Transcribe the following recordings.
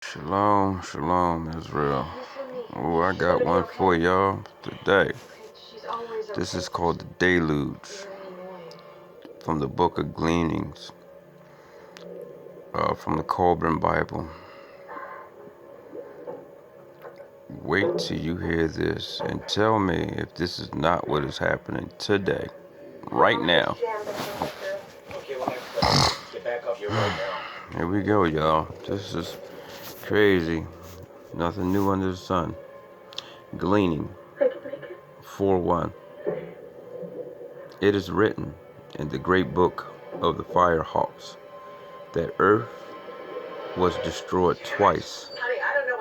Shalom, shalom, Israel. Oh, I got one for y'all today. This is called the Deluge from the Book of Gleanings, from the Colburn Bible. Wait till you hear this and tell me if this is not what is happening today, right now. Here we go, y'all. This is crazy. Nothing new under the sun. Gleaning 4:1. It is written in the great book of the Firehawks that Earth was destroyed twice,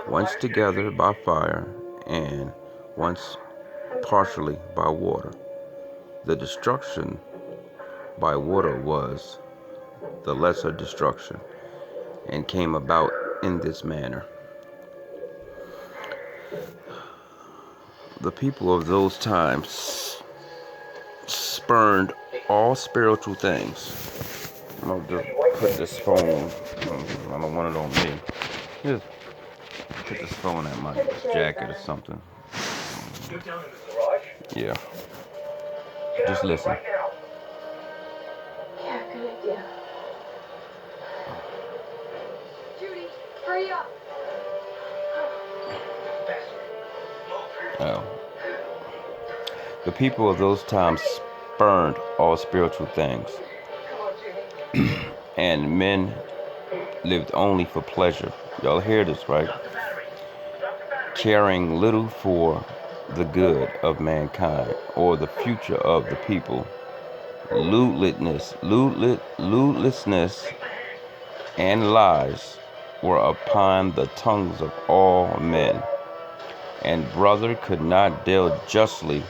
once together by fire and once partially by water. The destruction by water was the lesser destruction and came about in this manner. The people of those times spurned all spiritual things. I'm gonna just put this phone, I don't want it on me. Just put this phone at my jacket or something. Yeah. Just listen. Yeah, good idea. Judy, hurry up. Oh. The people of those times spurned all spiritual things, and men lived only for pleasure. Y'all hear this, right? Caring little for the good of mankind or the future of the people. Lewdness, and lies were upon the tongues of all men, and brother could not deal justly.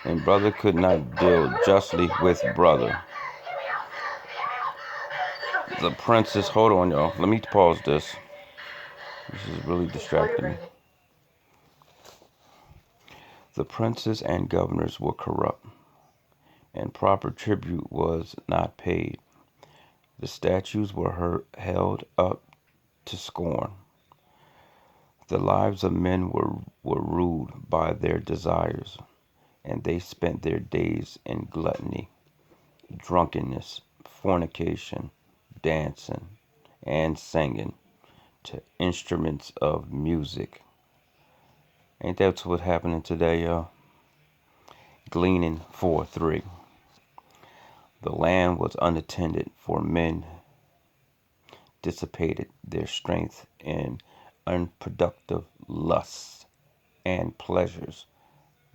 And brother could not deal justly with brother. The princes, hold on, y'all. Let me pause this. This is really distracting me. The princes and governors were corrupt, and proper tribute was not paid. The statues were held up to scorn. The lives of men were ruled by their desires, and they spent their days in gluttony, drunkenness, fornication, dancing, and singing to instruments of music. Ain't that what's happening today, y'all? Gleaning 4:3. The land was unattended, for men dissipated their strength in unproductive lusts and pleasures.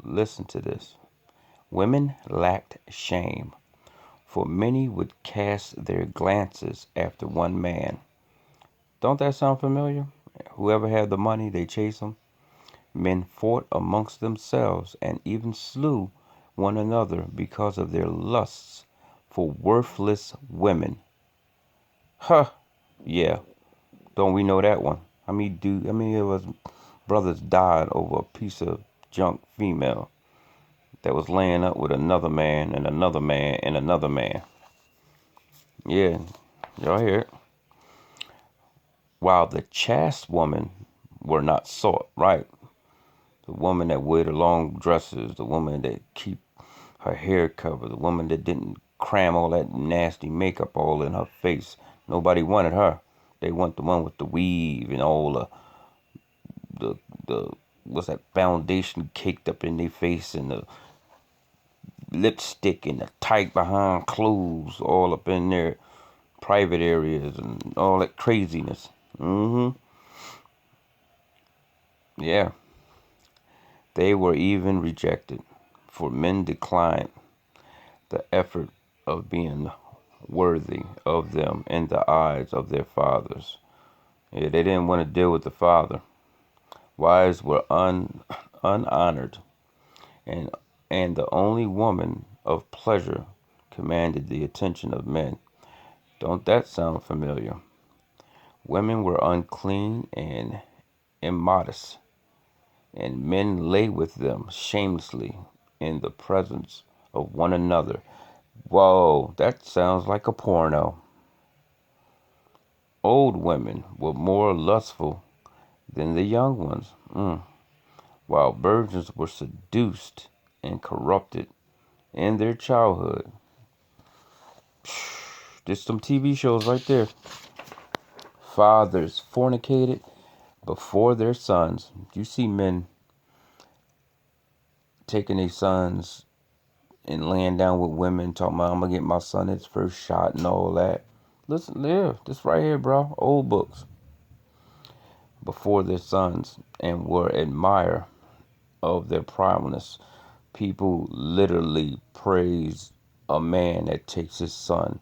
Listen to this. Women lacked shame, for many would cast their glances after one man. Don't that sound familiar? Whoever had the money, they chase him. Men fought amongst themselves and even slew one another because of their lusts for worthless women. Huh, yeah. Don't we know that one? How many of us brothers died over a piece of junk female that was laying up with another man and another man and another man? Yeah, y'all hear it. While the chaste women were not sought, right? The woman that wear the long dresses, the woman that keep her hair covered, the woman that didn't cram all that nasty makeup all in her face. Nobody wanted her. They want the one with the weave and all the what's that foundation caked up in their face and the lipstick and the tight behind clothes all up in their private areas and all that craziness. Yeah. They were even rejected, for men declined the effort of being worthy of them in the eyes of their fathers. Yeah, they didn't want to deal with the father. Wives were unhonored, and the only woman of pleasure commanded the attention of men. Don't that sound familiar? Women were unclean and immodest, and men lay with them shamelessly in the presence of one another. Whoa, that sounds like a porno. Old women were more lustful than the young ones, while virgins were seduced and corrupted in their childhood. There's some TV shows right there. Fathers fornicated before their sons. You see men taking their sons and laying down with women, talking about I'm gonna get my son his first shot and all that. Listen, yeah, this right here, bro. Old books. Before their sons and were admired of their prowess. People literally praise a man that takes his son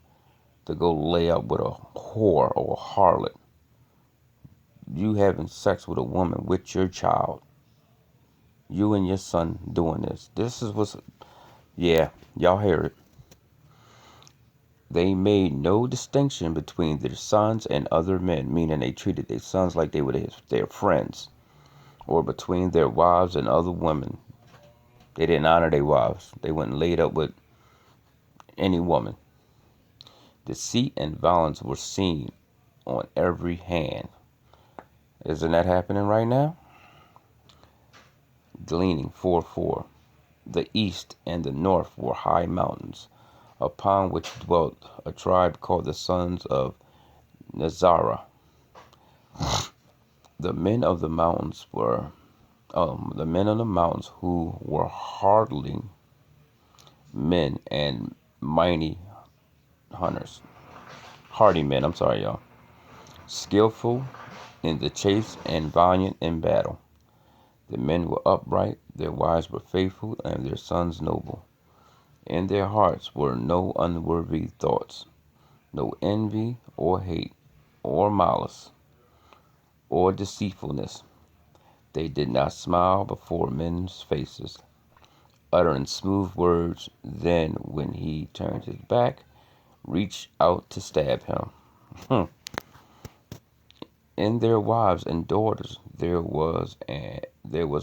to go lay up with a whore or a harlot. You having sex with a woman with your child. You and your son doing this. This is what's, yeah, y'all hear it. They made no distinction between their sons and other men, meaning they treated their sons like they were their friends, or between their wives and other women. They didn't honor their wives. They went and laid up with any woman. Deceit and violence were seen on every hand. Isn't that happening right now? Gleaning 4:4. The east and the north were high mountains, upon which dwelt a tribe called the sons of Nazarah. The men of the mountains were the men of the mountains who were hardly men and mighty hunters. Hardy men, I'm sorry, y'all. Skillful in the chase and valiant in battle. The men were upright, their wives were faithful, and their sons noble. In their hearts were no unworthy thoughts, no envy or hate or malice or deceitfulness. They did not smile before men's faces, uttering smooth words. Then, when he turned his back, reached out to stab him. In their wives and daughters there was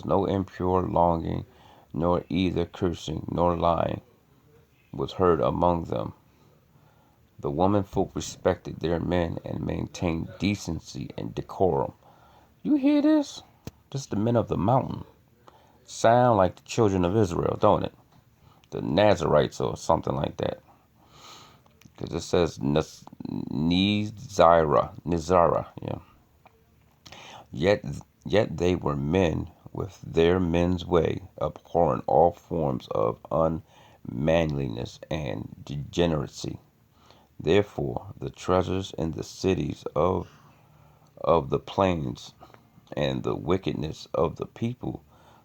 no impure longing, nor either cursing nor lying was heard among them. The womenfolk respected their men and maintained decency and decorum. You hear this? This is the men of the mountain. Sound like the children of Israel, don't it? The Nazarites or something like that. Because it says Nizara, yeah. Yet they were men with their men's way, abhorring all forms of unmanliness and degeneracy. Therefore, the treasures in the cities of the plains and the wickedness of the people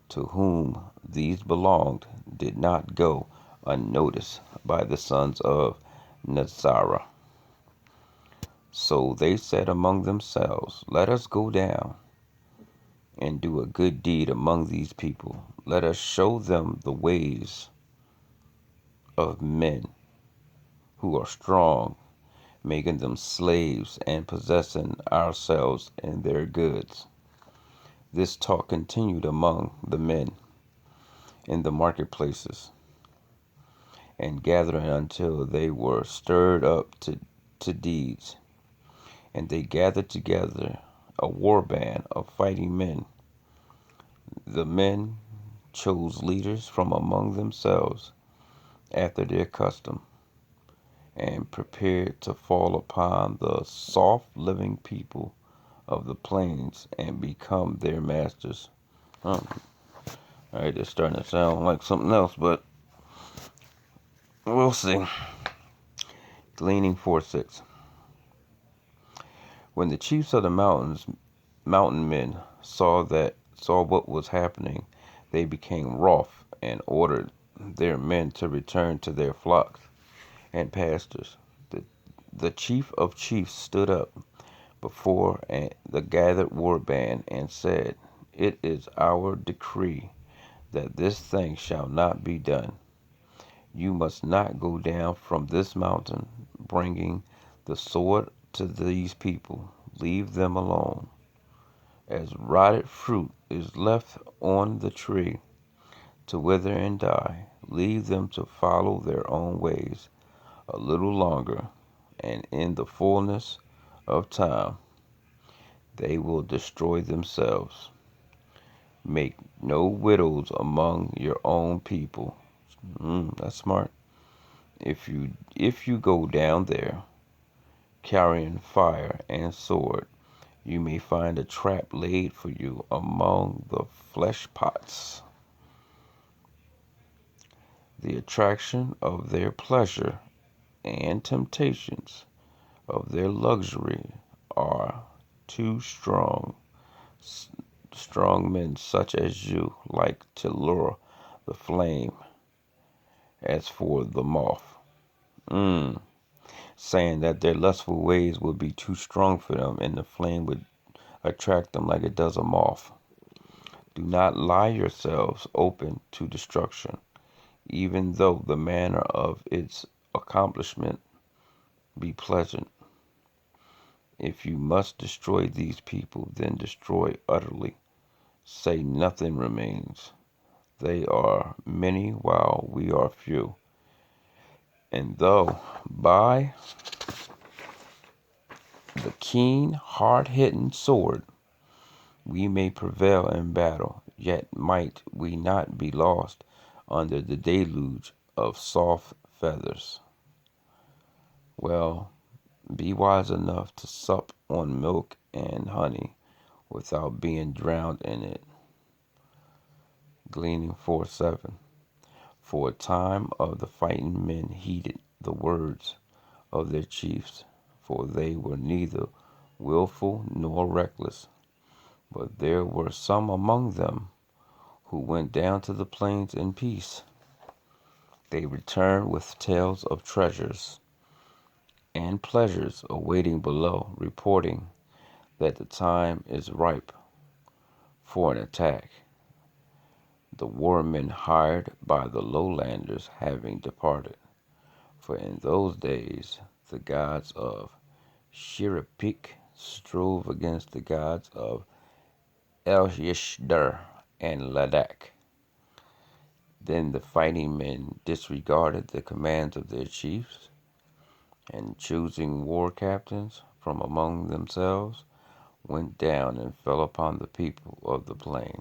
to whom these belonged did not go unnoticed by the sons of Nazarah. So they said among themselves, let us go down and do a good deed among these people. Let us show them the ways of men who are strong, making them slaves and possessing ourselves and their goods. This talk continued among the men in the marketplaces and gathering until they were stirred up to deeds. And they gathered together a war band of fighting men. The men chose leaders from among themselves after their custom, and prepared to fall upon the soft living people of the plains and become their masters. All right, it's starting to sound like something else, but we'll see. Gleaning 4:6. When the chiefs of the mountain men saw what was happening, they became wroth and ordered their men to return to their flocks and pastures. The chief of chiefs stood up before the gathered war band and said, it is our decree that this thing shall not be done. You must not go down from this mountain, bringing the sword to these people. Leave them alone. As rotted fruit is left on the tree to wither and die, leave them to follow their own ways a little longer, and in the fullness of time, they will destroy themselves. Make no widows among your own people. That's smart. If you go down there carrying fire and sword, you may find a trap laid for you among the flesh pots. The attraction of their pleasure and temptations of their luxury are too strong men such as you like to lure the flame as for the moth. Saying that their lustful ways would be too strong for them and the flame would attract them like it does a moth. Do not lie yourselves open to destruction, even though the manner of its accomplishment be pleasant. If you must destroy these people, then destroy utterly. Say nothing remains. They are many while we are few. And though by the keen, hard-hitting sword we may prevail in battle, yet might we not be lost under the deluge of soft feathers. Well, be wise enough to sup on milk and honey without being drowned in it. Gleaning 4:7. For a time of the fighting men heeded the words of their chiefs, for they were neither willful nor reckless. But there were some among them who went down to the plains in peace. They returned with tales of treasures and pleasures awaiting below, reporting that the time is ripe for an attack. The warmen hired by the lowlanders having departed. For in those days the gods of Shirapik strove against the gods of El-Yishdar and Ladakh. Then the fighting men disregarded the commands of their chiefs, and choosing war captains from among themselves, went down and fell upon the people of the plain.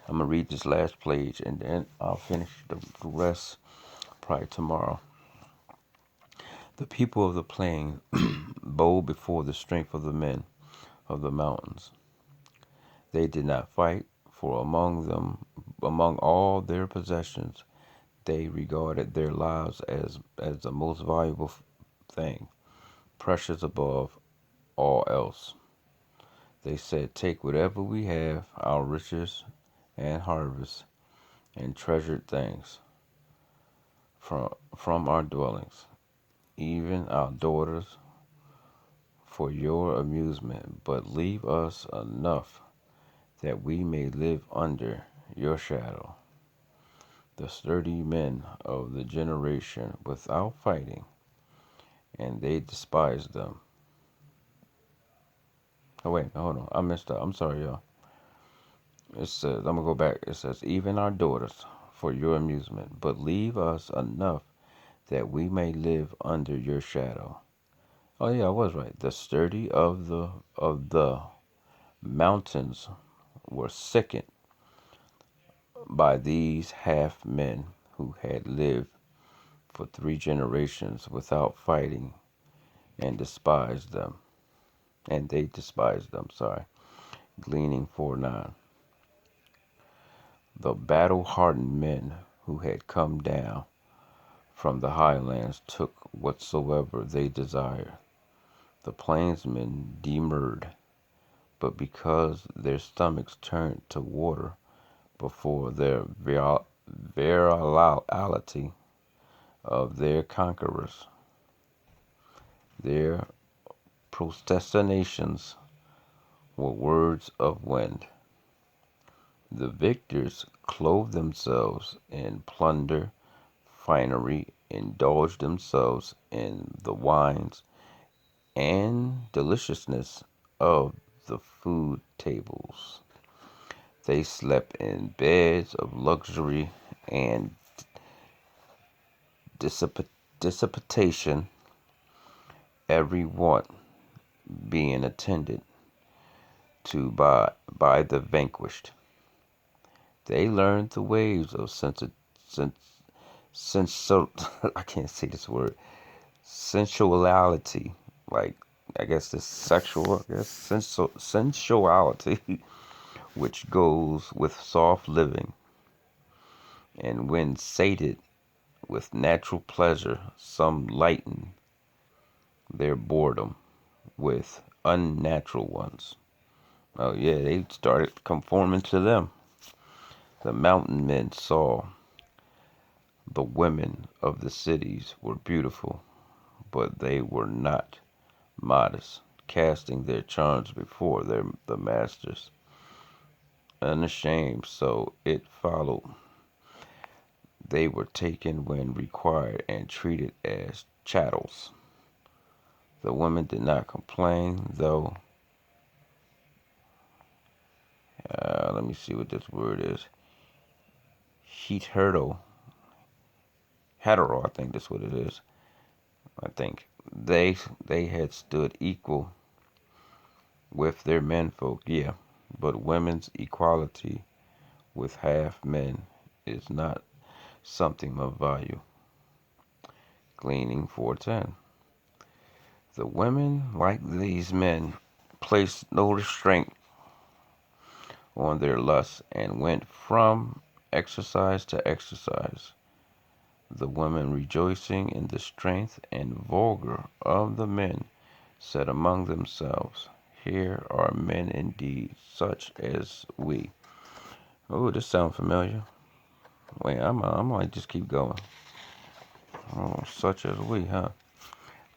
I'm going to read this last page and then I'll finish the rest probably tomorrow. The people of the plain bowed before the strength of the men of the mountains. They did not fight, for among all their possessions, they regarded their lives as the most valuable thing, precious above all else. They said, take whatever we have, our riches and harvests and treasured things from our dwellings, even our daughters for your amusement, but leave us enough that we may live under your shadow. The sturdy men of the generation without fighting, and they despised them. Oh wait, hold on, I messed up. I'm sorry, y'all. It says, I'm gonna go back. It says, even our daughters for your amusement, but leave us enough that we may live under your shadow. Oh yeah, I was right. The sturdy of the mountains were sickened by these half men who had lived for 3 generations without fighting and despised them. And they despised them, sorry. Gleaning 4:9. The battle-hardened men who had come down from the highlands took whatsoever they desired. The plainsmen demurred, but because their stomachs turned to water before their virality of their conquerors, their protestations were words of wind. The victors clothed themselves in plunder, finery, indulged themselves in the wines and deliciousness of the food tables. They slept in beds of luxury and dissipation, every one being attended to by the vanquished. They learned the ways of sen, sensual I can't say this word, sensuality, like I guess this sexual, I guess sensuality, which goes with soft living, and when sated with natural pleasure, some lighten their boredom with unnatural ones. Oh yeah, they started conforming to them. The mountain men saw the women of the cities were beautiful, but they were not modest, casting their charms before the masters, unashamed. So it followed. They were taken when required and treated as chattels. The women did not complain, though. Let me see what this word is. Hetero. Hetero, I think that's what it is. I think they had stood equal with their menfolk, yeah. But women's equality with half men is not something of value. Gleaning 410. The women, like these men, placed no restraint on their lusts and went from exercise to exercise. The women, rejoicing in the strength and vigor of the men, said among themselves, here are men indeed, such as we. Oh, this sounds familiar. Wait, I'm gonna just keep going. Oh, such as we, huh?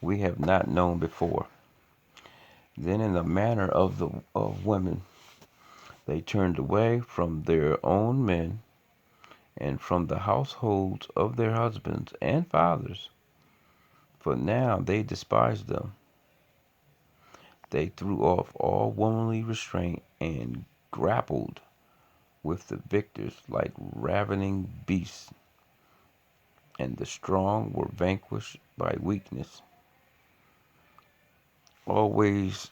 We have not known before. Then, in the manner of women, they turned away from their own men and from the households of their husbands and fathers, for now they despised them. They threw off all womanly restraint and grappled with the victors like ravening beasts, and the strong were vanquished by weakness. Always